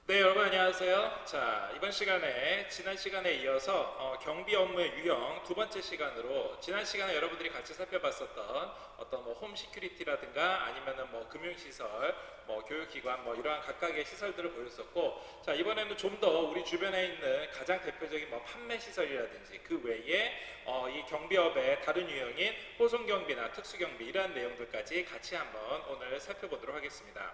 네, 여러분 안녕하세요. 자, 이번 시간에 지난 시간에 이어서 경비 업무의 유형 두 번째 시간으로 지난 시간에 여러분들이 같이 살펴봤었던 어떤 홈 시큐리티라든가 아니면은 금융시설, 교육기관 이러한 각각의 시설들을 보였었고, 자, 이번에는 좀 더 우리 주변에 있는 가장 대표적인 판매 시설이라든지 그 외에 이 경비업의 다른 유형인 호송경비나 특수경비 이러한 내용들까지 같이 한번 오늘 살펴보도록 하겠습니다.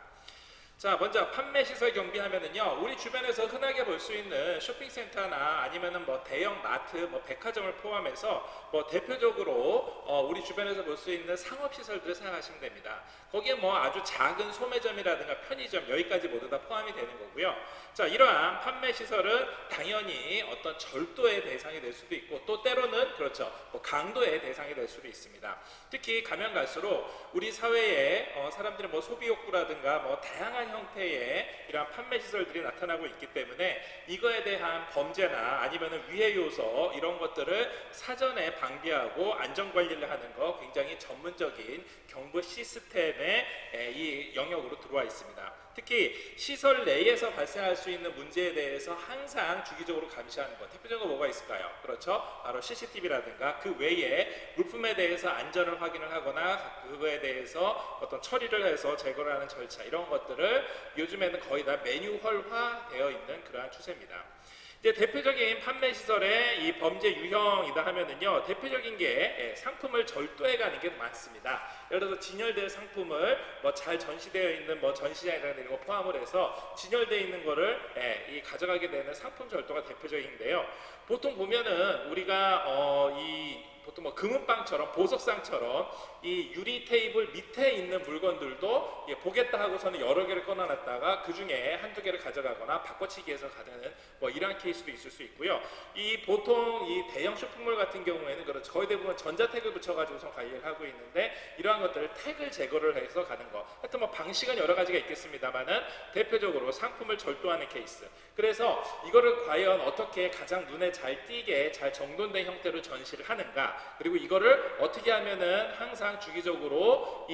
자, 먼저 판매 시설 경비하면은요, 우리 주변에서 흔하게 볼 수 있는 쇼핑센터나 아니면은 대형 마트, 백화점을 포함해서 대표적으로 우리 주변에서 볼 수 있는 상업 시설들을 생각하시면 됩니다. 거기에 아주 작은 소매점이라든가 편의점 여기까지 모두 다 포함이 되는 거고요. 자, 이러한 판매 시설은 당연히 어떤 절도의 대상이 될 수도 있고, 또 때로는 그렇죠, 강도의 대상이 될 수도 있습니다. 특히 가면 갈수록 우리 사회에 사람들의 소비 욕구라든가 다양한 형태의 이러한 판매 시설들이 나타나고 있기 때문에 이거에 대한 범죄나 아니면 위해 요소 이런 것들을 사전에 방비하고 안전 관리를 하는 거 굉장히 전문적인 경보 시스템의 이 영역으로 들어와 있습니다. 특히 시설 내에서 발생할 수 있는 문제에 대해서 항상 주기적으로 감시하는 것, 대표적으로 뭐가 있을까요? 그렇죠, 바로 CCTV라든가 그 외에 물품에 대해서 안전을 확인을 하거나 그거에 대해서 어떤 처리를 해서 제거를 하는 절차, 이런 것들을 요즘에는 거의 다 매뉴얼화 되어 있는 그러한 추세입니다. 이제 대표적인 판매 시설의 이 범죄 유형이다 하면은요, 대표적인 게 상품을 절도해가는 게 많습니다. 예를 들어서 진열된 상품을 잘 전시되어 있는 전시장이라는 이런 거 포함을 해서 진열되어 있는 거를 이 가져가게 되는 상품 절도가 대표적인데요. 보통 보면은 우리가 보통 금은방처럼 보석상처럼 이 유리 테이블 밑에 있는 물건들도 보겠다 하고서는 여러 개를 꺼내놨다가 그 중에 한두 개를 가져가거나 바꿔치기해서 가는 이런 케이스도 있을 수 있고요. 이 보통 이 대형 쇼핑몰 같은 경우에는 그렇죠, 거의 대부분 전자태그를 붙여가지고서 관리를 하고 있는데, 이러한 것들을 태그를 제거를 해서 가는 거, 하여튼 방식은 여러 가지가 있겠습니다만은 대표적으로 상품을 절도하는 케이스. 그래서 이거를 과연 어떻게 가장 눈에 잘 띄게 잘 정돈된 형태로 전시를 하는가, 그리고 이거를 어떻게 하면은 항상 주기적으로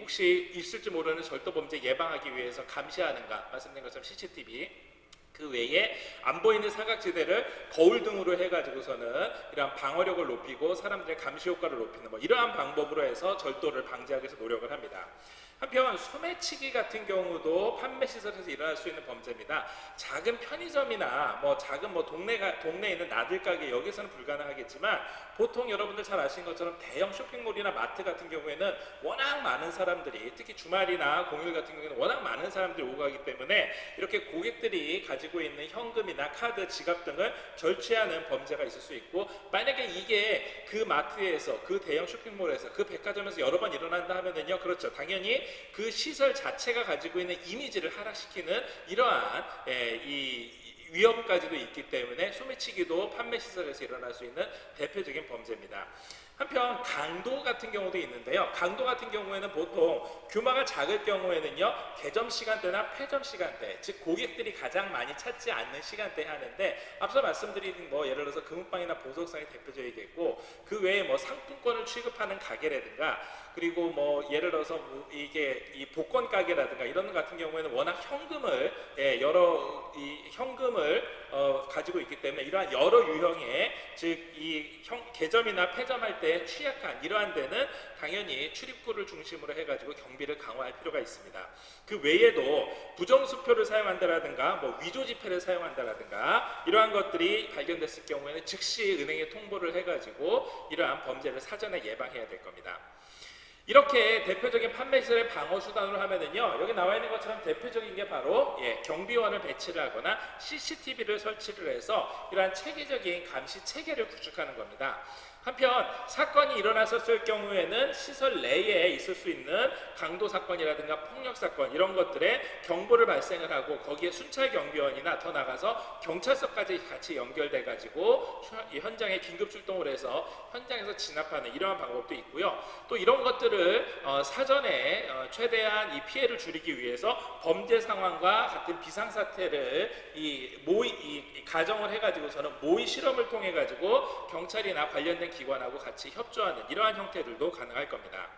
혹시 있을지 모르는 절도 범죄 예방하기 위해서 감시하는가, 말씀드린 것처럼 CCTV, 그 외에 안 보이는 사각지대를 거울 등으로 해가지고서는 이러한 방어력을 높이고 사람들의 감시 효과를 높이는 이러한 방법으로 해서 절도를 방지하기 위해서 노력을 합니다. 한편 소매치기 같은 경우도 판매 시설에서 일어날 수 있는 범죄입니다. 작은 편의점이나 작은 동네에 있는 나들 가게, 여기서는 불가능하겠지만 보통 여러분들 잘 아시는 것처럼 대형 쇼핑몰이나 마트 같은 경우에는 워낙 많은 사람들이, 특히 주말이나 공휴일 같은 경우에는 워낙 많은 사람들이 오고 가기 때문에 이렇게 고객들이 가지고 있는 현금이나 카드, 지갑 등을 절취하는 범죄가 있을 수 있고, 만약에 이게 그 마트에서, 그 대형 쇼핑몰에서, 그 백화점에서 여러 번 일어난다 하면은요, 그렇죠, 당연히 그 시설 자체가 가지고 있는 이미지를 하락시키는 이러한 이 위협까지도 있기 때문에 소매치기도 판매 시설에서 일어날 수 있는 대표적인 범죄입니다. 한편 강도 같은 경우도 있는데요. 강도 같은 경우에는 보통 규모가 작을 경우에는요, 개점 시간대나 폐점 시간대, 즉 고객들이 가장 많이 찾지 않는 시간대에 하는데, 앞서 말씀드린 예를 들어서 금은방이나 보석상이 대표적이겠고, 그 외에 상품권을 취급하는 가게라든가, 그리고 예를 들어서 이게 이 복권 가게라든가 이런 것 같은 경우에는 워낙 현금을 현금을 가지고 있기 때문에 이러한 여러 유형의, 즉 이 개점이나 폐점할 때 취약한 이러한 데는 당연히 출입구를 중심으로 해가지고 경비를 강화할 필요가 있습니다. 그 외에도 부정수표를 사용한다라든가 위조 지폐를 사용한다라든가 이러한 것들이 발견됐을 경우에는 즉시 은행에 통보를 해가지고 이러한 범죄를 사전에 예방해야 될 겁니다. 이렇게 대표적인 판매 시설의 방어 수단으로 하면은요, 여기 나와 있는 것처럼 대표적인 게 바로 경비원을 배치를 하거나 CCTV를 설치를 해서 이러한 체계적인 감시 체계를 구축하는 겁니다. 한편 사건이 일어났었을 경우에는 시설 내에 있을 수 있는 강도 사건이라든가 폭력 사건, 이런 것들에 경보를 발생을 하고 거기에 순찰 경비원이나 더 나가서 경찰서까지 같이 연결돼 가지고 현장에 긴급 출동을 해서 현장에서 진압하는 이러한 방법도 있고요. 또 이런 것들을 사전에 최대한 이 피해를 줄이기 위해서 범죄 상황과 같은 비상 사태를 가정을 해가지고서는 모의 실험을 통해 가지고 경찰이나 관련된 기관하고 같이 협조하는 이러한 형태들도 가능할 겁니다.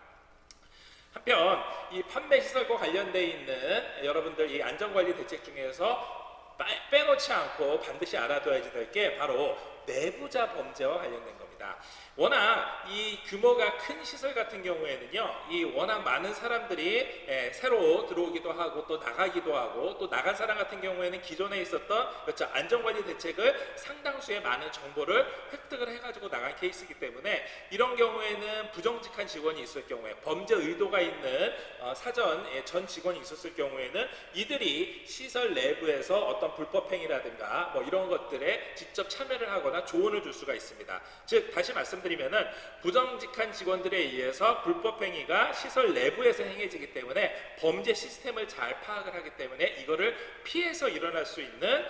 한편 이 판매 시설과 관련돼 있는 여러분들 이 안전관리 대책 중에서 빼놓지 않고 반드시 알아둬야지 될 게 바로 내부자 범죄와 관련된 겁니다. 워낙 이 규모가 큰 시설 같은 경우에는요, 이 워낙 많은 사람들이 새로 들어오기도 하고 또 나가기도 하고, 또 나간 사람 같은 경우에는 기존에 있었던 그렇죠, 안전관리 대책을 상당수의 많은 정보를 획득을 해가지고 나간 케이스이기 때문에 이런 경우에는 부정직한 직원이 있을 경우에, 범죄 의도가 있는 사전 전 직원이 있었을 경우에는 이들이 시설 내부에서 어떤 불법 행위라든가 뭐 이런 것들에 직접 참여를 하거나 조언을 줄 수가 있습니다. 즉 다시 말씀드리면은 부정직한 직원들에 의해서 불법 행위가 시설 내부에서 행해지기 때문에 범죄 시스템을 잘 파악을 하기 때문에 이거를 피해서 일어날 수 있는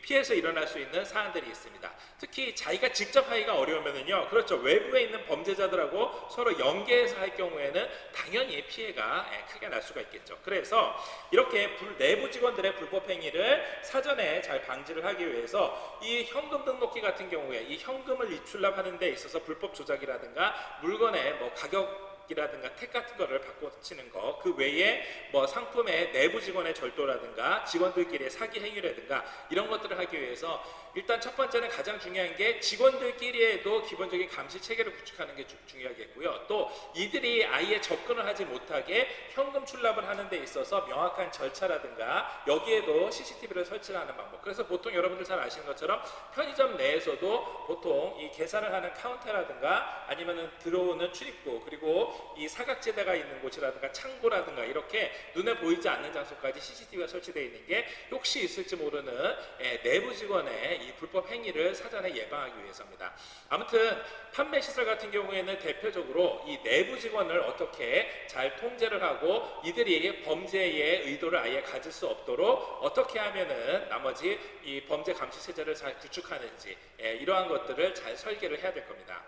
피해서 일어날 수 있는 사안들이 있습니다. 특히 자기가 직접 하기가 어려우면은요, 그렇죠, 외부에 있는 범죄자들하고 서로 연계해서 할 경우에는 당연히 피해가 크게 날 수가 있겠죠. 그래서 이렇게 내부 직원들의 불법 행위를 사전에 잘 방지를 하기 위해서 이 현금 등록기 같은 경우에 이 현금을 입출납하는 데 있어서 불법 조작이라든가 물건의 뭐 가격 이라든가 택 같은 거를 바꿔치는 거, 그 외에 뭐 상품의 내부 직원의 절도라든가 직원들끼리의 사기 행위라든가 이런 것들을 하기 위해서 일단 첫 번째는 가장 중요한 게 직원들끼리에도 기본적인 감시 체계를 구축하는 게 중요하겠고요. 또 이들이 아예 접근을 하지 못하게 현금 출납을 하는 데 있어서 명확한 절차라든가 여기에도 CCTV를 설치하는 방법. 그래서 보통 여러분들 잘 아시는 것처럼 편의점 내에서도 보통 이 계산을 하는 카운터라든가 아니면은 들어오는 출입구, 그리고 이 사각지대가 있는 곳이라든가 창고라든가 이렇게 눈에 보이지 않는 장소까지 CCTV가 설치되어 있는 게 혹시 있을지 모르는 내부 직원의 이 불법 행위를 사전에 예방하기 위해서입니다. 아무튼 판매 시설 같은 경우에는 대표적으로 이 내부 직원을 어떻게 잘 통제를 하고 이들이 범죄의 의도를 아예 가질 수 없도록 어떻게 하면은 나머지 이 범죄 감시 체제를 잘 구축하는지 이러한 것들을 잘 설계를 해야 될 겁니다.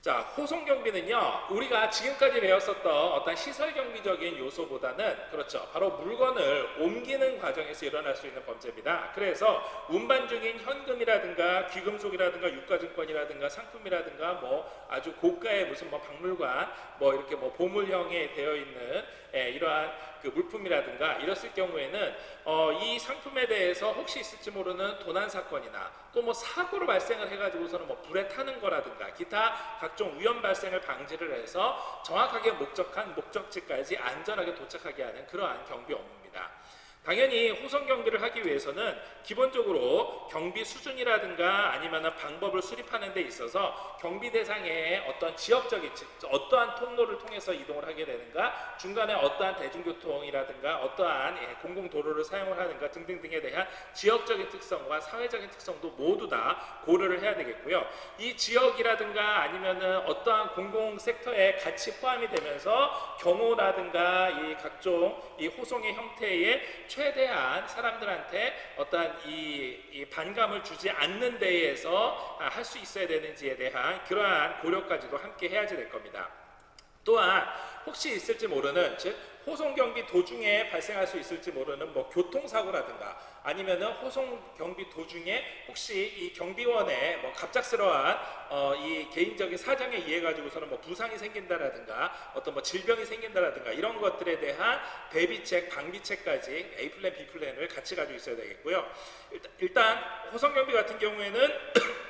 자, 호송 경비는요, 우리가 지금까지 배웠었던 어떤 시설 경비적인 요소보다는 그렇죠, 바로 물건을 옮기는 과정에서 일어날 수 있는 범죄입니다. 그래서 운반 중인 현금이라든가 귀금속이라든가 유가증권이라든가 상품이라든가 뭐 아주 고가의 무슨 뭐 박물관 뭐 이렇게 뭐 보물형에 되어 있는 이러한 그 물품이라든가 이랬을 경우에는 이 상품에 대해서 혹시 있을지 모르는 도난 사건이나 또 뭐 사고로 발생을 해가지고서는 뭐 불에 타는 거라든가 기타 각종 위험 발생을 방지를 해서 정확하게 목적지까지 안전하게 도착하게 하는 그러한 경비 업무입니다. 당연히 호송 경비를 하기 위해서는 기본적으로 경비 수준이라든가 아니면 방법을 수립하는 데 있어서 경비 대상의 어떤 지역적인 어떠한 통로를 통해서 이동을 하게 되는가, 중간에 어떠한 대중교통이라든가 어떠한 공공도로를 사용을 하는가 등등등에 대한 지역적인 특성과 사회적인 특성도 모두 다 고려를 해야 되겠고요. 이 지역이라든가 아니면은 어떠한 공공 섹터에 같이 포함이 되면서 경호라든가 이 각종 이 호송의 형태의 최대한 사람들한테 어떠한 이 반감을 주지 않는 데에서 할 수 있어야 되는지에 대한 그러한 고려까지도 함께 해야지 될 겁니다. 또한 혹시 있을지 모르는, 즉 호송 경비 도중에 발생할 수 있을지 모르는 뭐 교통사고라든가 아니면은 호송 경비 도중에 혹시 이 경비원의 뭐 갑작스러운 이 개인적인 사정에 의해 가지고서는 뭐 부상이 생긴다라든가 어떤 뭐 질병이 생긴다라든가 이런 것들에 대한 대비책, 방비책까지 A 플랜, B 플랜을 같이 가지고 있어야 되겠고요. 일단 호송 경비 같은 경우에는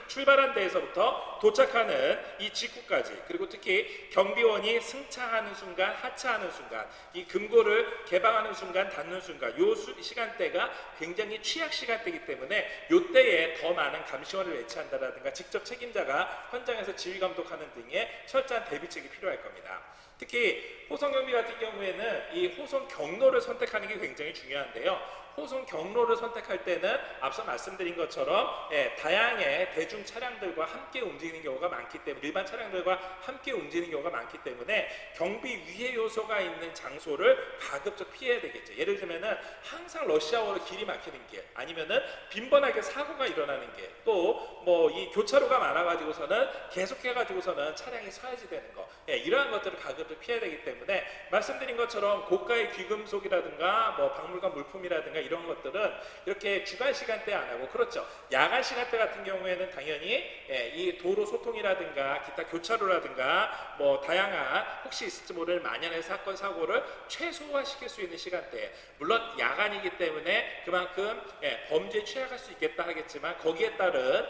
출발한 데에서부터 도착하는 이 직후까지, 그리고 특히 경비원이 승차하는 순간, 하차하는 순간, 이 금고를 개방하는 순간, 닫는 순간, 요 시간대가 굉장히 취약 시간대이기 때문에 요 때에 더 많은 감시원을 배치한다라든가 직접 책임자가 현장에서 지휘 감독하는 등의 철저한 대비책이 필요할 겁니다. 특히 호송 경비 같은 경우에는 이 호송 경로를 선택하는 게 굉장히 중요한데요. 호송 경로를 선택할 때는 앞서 말씀드린 것처럼 다양의 대중 차량들과 함께 움직이는 경우가 많기 때문에, 일반 차량들과 함께 움직이는 경우가 많기 때문에 경비 위해 요소가 있는 장소를 가급적 피해야 되겠죠. 예를 들면은 항상 러시아워로 길이 막히는 길, 아니면은 빈번하게 사고가 일어나는 길, 또 뭐 이 교차로가 많아가지고서는 계속해가지고서는 차량이 서야지 되는 거, 이러한 것들을 가급적 것들 피해야 되기 때문에 말씀드린 것처럼 고가의 귀금속이라든가 뭐 박물관 물품이라든가 이런 것들은 이렇게 주간 시간대 안 하고, 그렇죠, 야간 시간대 같은 경우에는 당연히 이 도로 소통이라든가 기타 교차로라든가 뭐 다양한 혹시 있을지 모를 만연의 사건 사고를 최소화시킬 수 있는 시간대, 물론 야간이기 때문에 그만큼 범죄에 취약할 수 있겠다 하겠지만 거기에 따른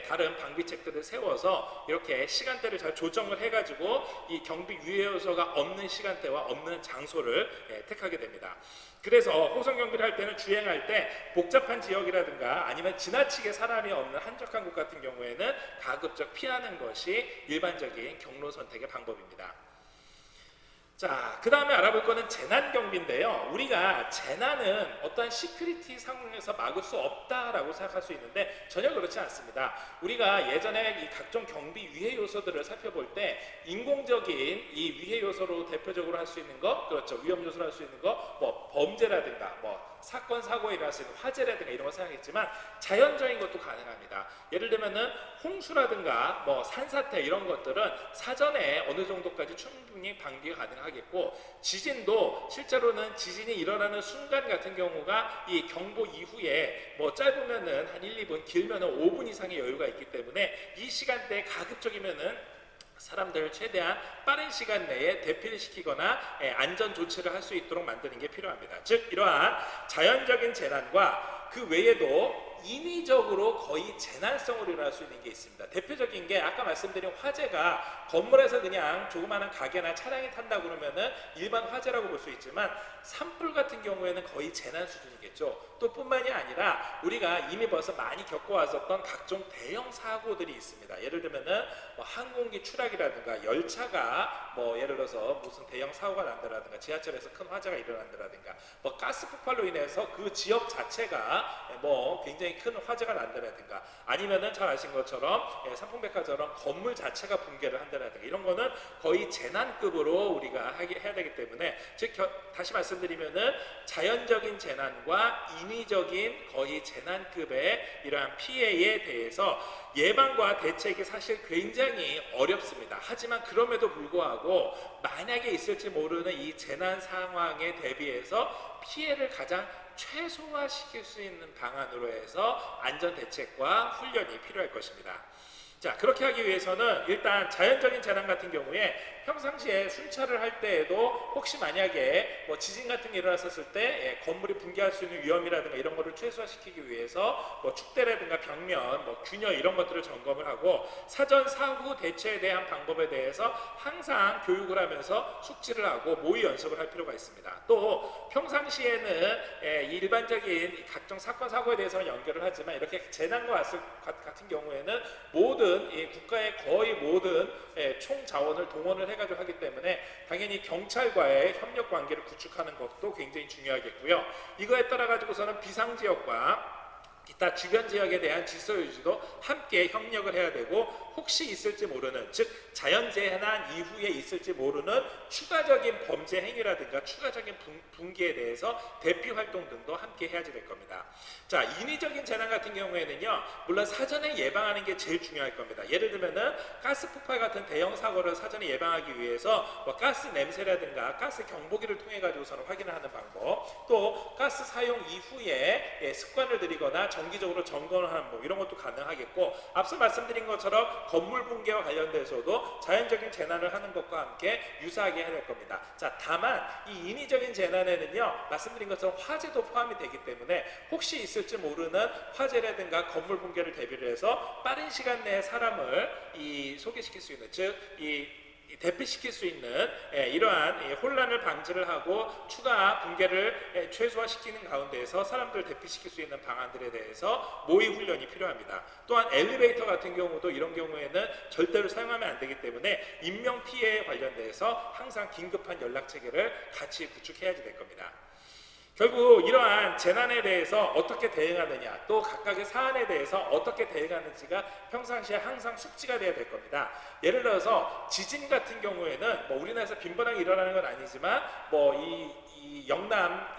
다른 방비책들을 세워서 이렇게 시간대를 잘 조정을 해가지고 이 경비 유해 요소가 없는 시간대와 없는 장소를 택하게 됩니다. 그래서 호송 경비를 할 때는 주행할 때 복잡한 지역이라든가 아니면 지나치게 사람이 없는 한적한 곳 같은 경우에는 가급적 피하는 것이 일반적인 경로 선택의 방법입니다. 자, 그 다음에 알아볼 거는 재난경비인데요. 우리가 재난은 어떠한 시큐리티 상황에서 막을 수 없다라고 생각할 수 있는데 전혀 그렇지 않습니다. 우리가 예전에 이 각종 경비 위해 요소들을 살펴볼 때 인공적인 이 위해 요소로 대표적으로 할 수 있는 거, 그렇죠, 위험 요소로 할 수 있는 거, 뭐 범죄라든가 뭐 사건 사고에 일어날 수 있는 화재라든가 이런 거 생각했지만 자연적인 것도 가능합니다. 예를 들면은 홍수라든가 뭐 산사태 이런 것들은 사전에 어느 정도까지 충분히 방지가 가능하겠고, 지진도 실제로는 지진이 일어나는 순간 같은 경우가 이 경보 이후에 뭐 짧으면은 한 1, 2분, 길면은 5분 이상의 여유가 있기 때문에 이 시간대에 가급적이면은 사람들을 최대한 빠른 시간 내에 대피를 시키거나 안전 조치를 할 수 있도록 만드는 게 필요합니다. 즉 이러한 자연적인 재난과 그 외에도 인위적으로 거의 재난성으로 일어날 수 있는 게 있습니다. 대표적인 게 아까 말씀드린 화재가 건물에서 그냥 조그마한 가게나 차량이 탄다고 그러면은 일반 화재라고 볼 수 있지만 산불 같은 경우에는 거의 재난 수준이겠죠. 또 뿐만이 아니라 우리가 이미 벌써 많이 겪어왔었던 각종 대형 사고들이 있습니다. 예를 들면은 뭐 항공기 추락이라든가 열차가 뭐 예를 들어서 무슨 대형 사고가 난다라든가 지하철에서 큰 화재가 일어난다라든가 뭐 가스 폭발로 인해서 그 지역 자체가 뭐 굉장히 큰 화재가 난다라든가 아니면은 잘 아신 것처럼 삼풍백화처럼 건물 자체가 붕괴를 한다라든가 이런 거는 거의 재난급으로 우리가 해야 되기 때문에, 즉 다시 말씀드리면은 자연적인 재난과 인위적인 거의 재난급의 이러한 피해에 대해서 예방과 대책이 사실 굉장히 어렵습니다. 하지만 그럼에도 불구하고 만약에 있을지 모르는 이 재난 상황에 대비해서 피해를 가장 최소화시킬 수 있는 방안으로 해서 안전 대책과 훈련이 필요할 것입니다. 자, 그렇게 하기 위해서는 일단 자연적인 재난 같은 경우에 평상시에 순찰을 할 때에도 혹시 만약에 뭐 지진 같은 게 일어났었을 때 건물이 붕괴할 수 있는 위험이라든가 이런 거를 최소화시키기 위해서 뭐 축대라든가 벽면, 뭐 균열 이런 것들을 점검을 하고 사전 사후 대처에 대한 방법에 대해서 항상 교육을 하면서 숙지를 하고 모의 연습을 할 필요가 있습니다. 또 평상시에는 일반적인 각종 사건 사고에 대해서는 연결을 하지만 이렇게 재난과 같은 경우에는 모든 국가의 거의 모든 총 자원을 동원을 해가지고 하기 때문에 당연히 경찰과의 협력 관계를 구축하는 것도 굉장히 중요하겠고요. 이거에 따라 가지고서는 비상지역과 기타 주변 지역에 대한 질서 유지도 함께 협력을 해야 되고, 혹시 있을지 모르는, 즉 자연재난 이후에 있을지 모르는 추가적인 범죄 행위라든가 추가적인 붕괴에 대해서 대피 활동 등도 함께 해야지 될 겁니다. 자, 인위적인 재난 같은 경우에는요, 물론 사전에 예방하는 게 제일 중요할 겁니다. 예를 들면은 가스 폭발 같은 대형 사고를 사전에 예방하기 위해서 뭐 가스 냄새라든가 가스 경보기를 통해 가지고서는 확인을 하는 방법, 또 가스 사용 이후에 습관을 들이거나 정기적으로 점검을 하는 법, 이런 것도 가능하겠고, 앞서 말씀드린 것처럼 건물 붕괴와 관련돼서도 자연적인 재난을 하는 것과 함께 유사하게 해야 될 겁니다. 자, 다만 이 인위적인 재난에는요, 말씀드린 것처럼 화재도 포함이 되기 때문에 혹시 있을지 모르는 화재라든가 건물 붕괴를 대비를 해서 빠른 시간 내에 사람을 소개시킬 수 있는, 즉 대피시킬 수 있는 이러한 혼란을 방지를 하고 추가 붕괴를 최소화시키는 가운데에서 사람들을 대피시킬 수 있는 방안들에 대해서 모의 훈련이 필요합니다. 또한 엘리베이터 같은 경우도 이런 경우에는 절대로 사용하면 안 되기 때문에 인명피해에 관련돼서 항상 긴급한 연락체계를 같이 구축해야지 될 겁니다. 결국 이러한 재난에 대해서 어떻게 대응하느냐, 또 각각의 사안에 대해서 어떻게 대응하는지가 평상시에 항상 숙지가 되어야 될 겁니다. 예를 들어서 지진 같은 경우에는 뭐 우리나라에서 빈번하게 일어나는 건 아니지만 뭐 이 영남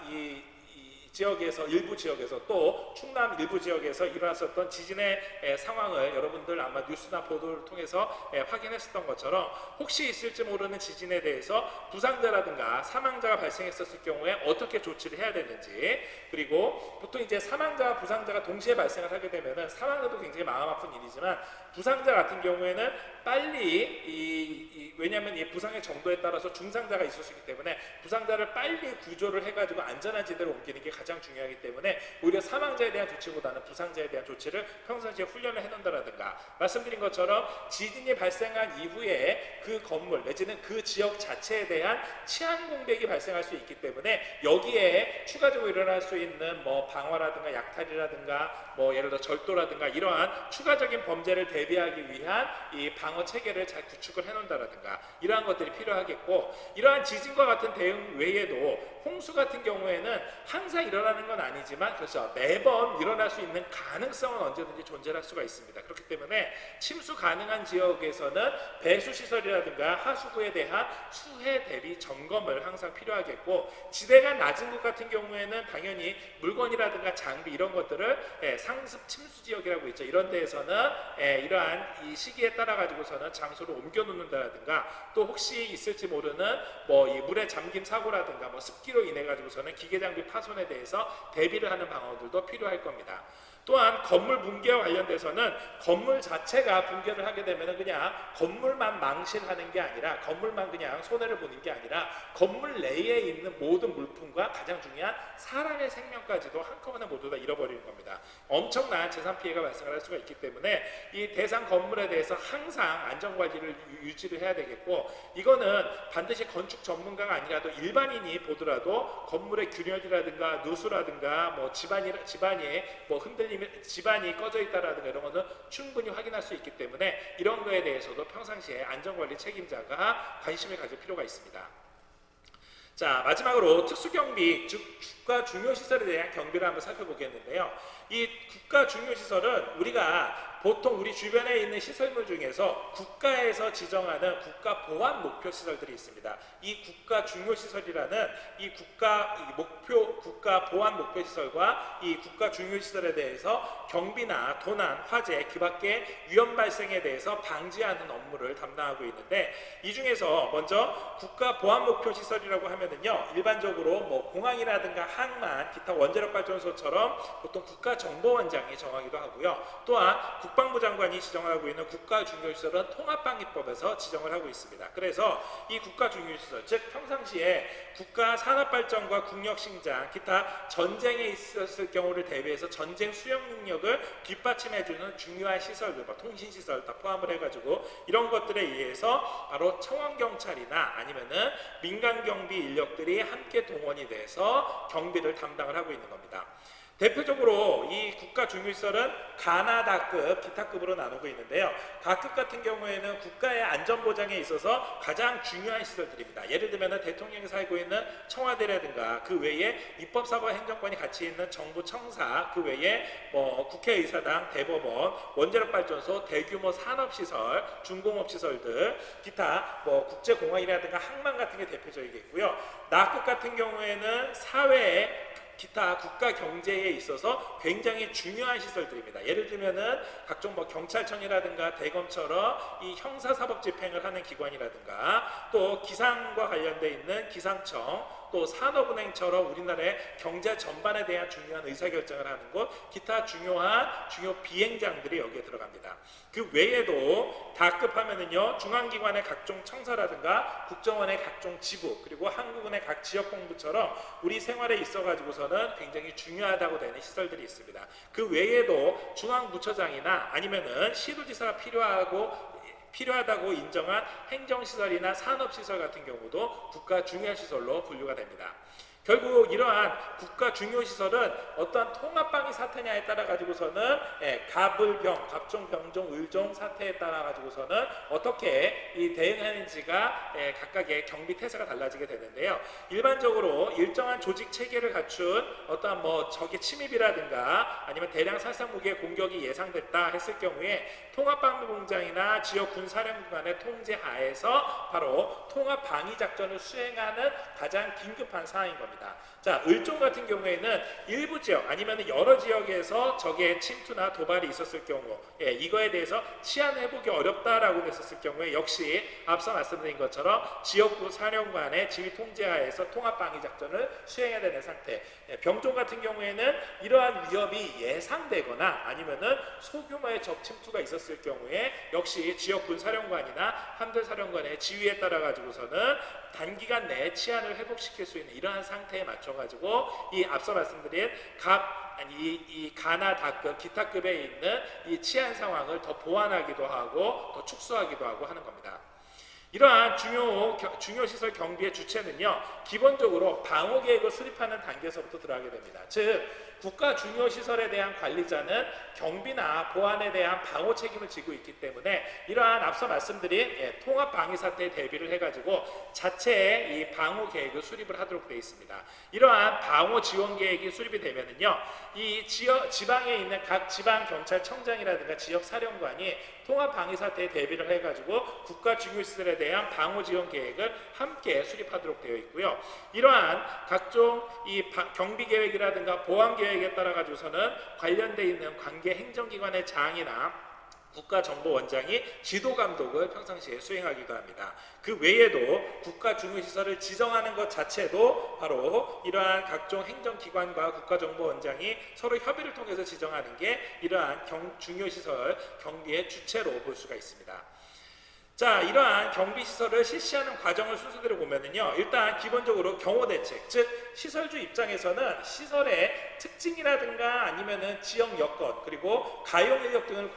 지역에서 일부 지역에서 또 충남 일부 지역에서 일어났었던 지진의 상황을 여러분들 아마 뉴스나 보도를 통해서 확인했었던 것처럼 혹시 있을지 모르는 지진에 대해서 부상자라든가 사망자가 발생했었을 경우에 어떻게 조치를 해야 되는지, 그리고 보통 이제 사망자와 부상자가 동시에 발생을 하게 되면은 사망자도 굉장히 마음 아픈 일이지만 부상자 같은 경우에는 빨리 왜냐하면 이 부상의 정도에 따라서 중상자가 있을 수 있기 때문에 부상자를 빨리 구조를 해가지고 안전한 지대로 옮기는 게 가장 중요하기 때문에 오히려 사망자에 대한 조치보다는 부상자에 대한 조치를 평상시에 훈련을 해놓는다라든가, 말씀드린 것처럼 지진이 발생한 이후에 그 건물 내지는 그 지역 자체에 대한 치안 공백이 발생할 수 있기 때문에 여기에 추가적으로 일어날 수 있는 뭐 방화라든가 약탈이라든가 뭐 예를 들어 절도라든가 이러한 추가적인 범죄를 대비하기 위한 이 방어 체계를 잘 구축을 해놓는다라든가 이러한 것들이 필요하겠고, 이러한 지진과 같은 대응 외에도 홍수 같은 경우에는 항상 일어나는 건 아니지만 그렇죠, 매번 일어날 수 있는 가능성은 언제든지 존재할 수가 있습니다. 그렇기 때문에 침수 가능한 지역에서는 배수 시설이라든가 하수구에 대한 수해 대비 점검을 항상 필요하겠고, 지대가 낮은 곳 같은 경우에는 당연히 물건이라든가 장비 이런 것들을 상습 침수 지역이라고 있죠. 이런 데에서는 이러한 이 시기에 따라 가지고서는 장소를 옮겨 놓는다라든가, 또 혹시 있을지 모르는 뭐 이 물에 잠김 사고라든가 뭐 습기로 인해 가지고서는 기계 장비 파손에 대해서 대비를 하는 방어들도 필요할 겁니다. 또한 건물 붕괴와 관련돼서는 건물 자체가 붕괴를 하게 되면 그냥 건물만 망실하는 게 아니라, 건물만 그냥 손해를 보는 게 아니라 건물 내에 있는 모든 물품과 가장 중요한 사람의 생명까지도 한꺼번에 모두 다 잃어버리는 겁니다. 엄청난 재산 피해가 발생할 수가 있기 때문에 이 대상 건물에 대해서 항상 안전관리를 유지를 해야 되겠고, 이거는 반드시 건축 전문가가 아니라도 일반인이 보더라도 건물의 균열이라든가 누수라든가 뭐 집안이 뭐 집안이 꺼져 있다라든가 이런 거는 충분히 확인할 수 있기 때문에 이런 거에 대해서도 평상시에 안전관리 책임자가 관심을 가질 필요가 있습니다. 자, 마지막으로 특수경비, 즉 국가 중요시설에 대한 경비를 한번 살펴보겠는데요. 이 국가 중요시설은 우리가 보통 우리 주변에 있는 시설물 중에서 국가에서 지정하는 국가 보안 목표 시설들이 있습니다. 이 국가 중요시설이라는 이 국가 보안 목표 시설과 이 국가 중요시설에 대해서 경비나 도난, 화재, 그 밖에 위험 발생에 대해서 방지하는 업무를 담당하고 있는데, 이 중에서 먼저 국가 보안 목표 시설이라고 하면은요, 일반적으로 뭐 공항이라든가 항만, 기타 원자력 발전소처럼 보통 국가정보원장이 정하기도 하고요. 또한 국방부 장관이 지정하고 있는 국가중요시설은 통합방위법에서 지정을 하고 있습니다. 그래서 이 국가중요시설, 즉 평상시에 국가산업발전과 국력신장, 기타 전쟁에 있었을 경우를 대비해서 전쟁 수용 능력을 뒷받침해주는 중요한 시설들, 통신시설 다 포함을 해가지고 이런 것들에 의해서 바로 청원경찰이나 아니면은 민간경비 인력들이 함께 동원이 돼서 경비를 담당을 하고 있는 겁니다. 대표적으로 이 국가 중요시설은 가나다급, 기타급으로 나누고 있는데요. 각급 같은 경우에는 국가의 안전보장에 있어서 가장 중요한 시설들입니다. 예를 들면 대통령이 살고 있는 청와대라든가, 그 외에 입법사과 행정권이 같이 있는 정부 청사, 그 외에 뭐 국회의사당, 대법원, 원자력발전소, 대규모 산업시설, 중공업시설들, 기타 뭐 국제공항이라든가 항만 같은 게 대표적이겠고요. 나급 같은 경우에는 사회에 기타 국가 경제에 있어서 굉장히 중요한 시설들입니다. 예를 들면은 각종 뭐 경찰청이라든가 대검처럼 이 형사사법 집행을 하는 기관이라든가, 또 기상과 관련돼 있는 기상청, 또 산업은행처럼 우리나라의 경제 전반에 대한 중요한 의사결정을 하는 곳, 기타 중요 비행장들이 여기에 들어갑니다. 그 외에도 다급하면은요, 중앙기관의 각종 청사라든가 국정원의 각종 지부, 그리고 한국은의 각 지역본부처럼 우리 생활에 있어가지고서는 굉장히 중요하다고 되는 시설들이 있습니다. 그 외에도 중앙부처장이나 아니면은 시도지사가 필요하다고 인정한 행정시설이나 산업시설 같은 경우도 국가 중요시설로 분류가 됩니다. 결국 이러한 국가 중요시설은 어떠한 통합방위 사태냐에 따라 가지고서는 갑을병, 갑종병종, 을종 사태에 따라 가지고서는 어떻게 이 대응하는지가 각각의 경비 태세가 달라지게 되는데요. 일반적으로 일정한 조직 체계를 갖춘 어떠한 뭐 적의 침입이라든가 아니면 대량 살상 무기의 공격이 예상됐다 했을 경우에 통합방위공장이나 지역 군사령부간의 통제 하에서 바로 통합방위 작전을 수행하는 가장 긴급한 사항인 겁니다. 필요합니다. 자, 을종 같은 경우에는 일부 지역 아니면 여러 지역에서 적의 침투나 도발이 있었을 경우, 이거에 대해서 치안 회복이 어렵다라고 됐었을 경우에 역시 앞서 말씀드린 것처럼 지역구 사령관의 지휘 통제하에서 통합 방위 작전을 수행해야 되는 상태. 병종 같은 경우에는 이러한 위협이 예상되거나 아니면은 소규모의 적 침투가 있었을 경우에 역시 지역군 사령관이나 함대 사령관의 지휘에 따라 가지고서는 단기간 내에 치안을 회복시킬 수 있는 이러한 상태에 맞춰 가지고 이 앞서 말씀드린 이 가나 다급 기타급에 있는 이 치안 상황을 더 보완하기도 하고 더 축소하기도 하고 하는 겁니다. 이러한 중요 시설 경비의 주체는요, 기본적으로 방어 계획을 수립하는 단계에서부터 들어가게 됩니다. 즉 국가 중요 시설에 대한 관리자는 경비나 보안에 대한 방어 책임을 지고 있기 때문에 이러한 앞서 말씀드린 통합 방위 사태에 대비를 해가지고 자체의 이 방어 계획을 수립을 하도록 되어 있습니다. 이러한 방어 지원 계획이 수립이 되면은요, 이 지방에 있는 각 지방 경찰청장이라든가 지역 사령관이 통합 방위 사태에 대비를 해가지고 국가 중요 시설에 대한 방어 지원 계획을 함께 수립하도록 되어 있고요. 이러한 각종 이 경비 계획이라든가 보안 계획에 따라 가지고서는 관련돼 있는 관계 행정기관의 장이나 국가정보원장이 지도 감독을 평상시에 수행하기도 합니다. 그 외에도 국가 중요시설을 지정하는 것 자체도 바로 이러한 각종 행정기관과 국가정보원장이 서로 협의를 통해서 지정하는 게 이러한 중요시설 경비의 주체로 볼 수가 있습니다. 자, 이러한 경비시설을 실시하는 과정을 순서대로 보면은요, 일단 기본적으로 경호대책, 즉 시설주 입장에서는 시설의 특징이라든가 아니면은 지역 여건 그리고 가용 인력 등을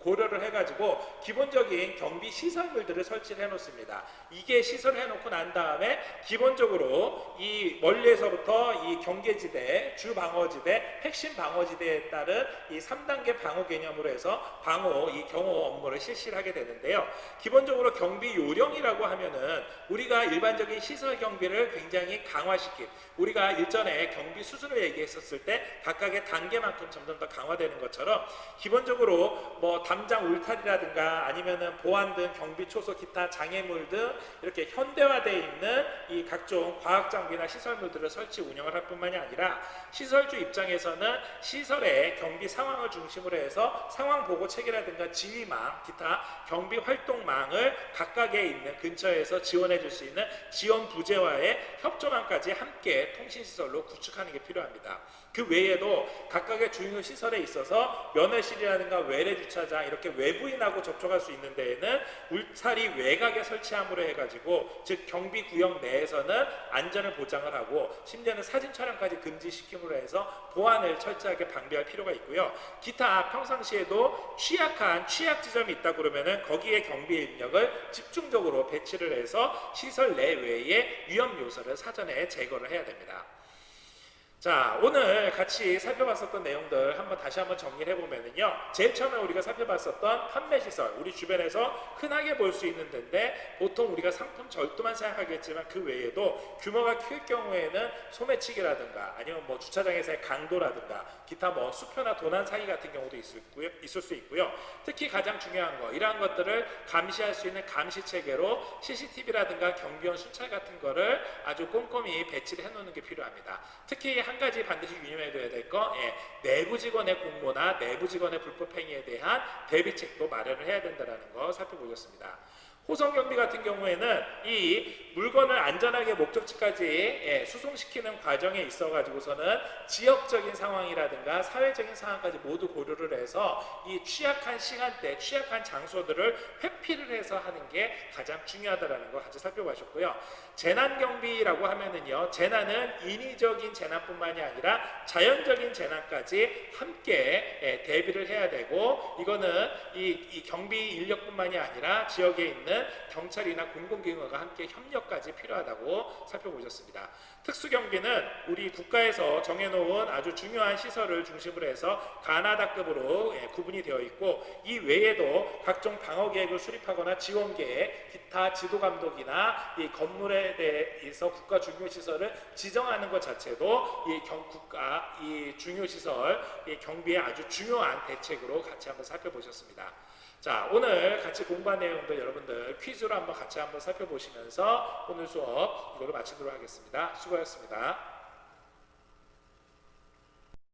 고려를 해가지고 기본적인 경비 시설물들을 설치를 해놓습니다. 이게 시설을 해놓고 난 다음에 기본적으로 이 멀리에서부터 이 경계지대, 주방어지대, 핵심 방어지대에 따른 이 3단계 방어 개념으로 해서 이 경호 업무를 실시를 하게 되는데요. 기본적으로 경비 요령이라고 하면은 우리가 일반적인 시설 경비를 굉장히 강화시킨, 우리가 일전에 경비 수준을 얘기했었을 때 각각의 단계만큼 점점 더 강화되는 것처럼 기본적으로 뭐 담장 울타리라든가 아니면은 보안 등 경비 초소 기타 장애물 등 이렇게 현대화되어 있는 이 각종 과학 장비나 시설물들을 설치 운영을 할 뿐만이 아니라 시설주 입장에서는 시설의 경비 상황을 중심으로 해서 상황 보고 체계라든가 지휘망, 기타 경비 활동망을 각각에 있는 근처에서 지원해 줄 수 있는 지원 부재와의 협조망까지 함께 통신시설로 구축하는 게 필요합니다. 그 외에도 각각의 중요 시설에 있어서 면회실이라든가 외래 주차장 이렇게 외부인하고 접촉할 수 있는 데에는 울타리 외곽에 설치함으로 해가지고 즉 경비 구역 내에서는 안전을 보장을 하고 심지어는 사진 촬영까지 금지시킴으로 해서 보안을 철저하게 방비할 필요가 있고요. 기타 평상시에도 취약 지점이 있다 그러면은 거기에 경비 인력을 집중적으로 배치를 해서 시설 내외의 위험 요소를 사전에 제거를 해야 됩니다. 자, 오늘 같이 살펴봤었던 내용들 다시 한번 정리를 해보면은요, 제일 처음에 우리가 살펴봤었던 판매시설, 우리 주변에서 흔하게 볼 수 있는 데인데 보통 우리가 상품 절도만 생각하겠지만 그 외에도 규모가 클 경우에는 소매치기라든가 아니면 뭐 주차장에서의 강도라든가 기타 뭐 수표나 도난 사기 같은 경우도 있을 수 있고요. 특히 가장 중요한 거, 이러한 것들을 감시할 수 있는 감시 체계로 CCTV라든가 경비원 순찰 같은 거를 아주 꼼꼼히 배치를 해놓는 게 필요합니다. 특히 한 가지 반드시 유념해둬야 될 거, 내부 직원의 공모나 내부 직원의 불법 행위에 대한 대비책도 마련을 해야 된다는 거 살펴보겠습니다. 호송경비 같은 경우에는 이 물건을 안전하게 목적지까지 수송시키는 과정에 있어 가지고서는 지역적인 상황이라든가 사회적인 상황까지 모두 고려를 해서 이 취약한 시간대, 취약한 장소들을 회피를 해서 하는 게 가장 중요하다는 거 같이 살펴보셨고요. 재난경비라고 하면은요, 재난은 인위적인 재난뿐만이 아니라 자연적인 재난까지 함께 대비를 해야 되고, 이거는 이 경비 인력뿐만이 아니라 지역에 있는 경찰이나 공공기관과 함께 협력까지 필요하다고 살펴보셨습니다. 특수경비는 우리 국가에서 정해놓은 아주 중요한 시설을 중심으로 해서 가나다급으로 구분이 되어 있고, 이 외에도 각종 방어계획을 수립하거나 지원계획, 기타 지도감독이나 이 건물에 대해서 국가 중요시설을 지정하는 것 자체도 이 중요시설 경비의 아주 중요한 대책으로 같이 한번 살펴보셨습니다. 자, 오늘 같이 공부한 내용들 여러분들 퀴즈로 한번 같이 한번 살펴보시면서 오늘 수업 이걸로 마치도록 하겠습니다. 수고하셨습니다.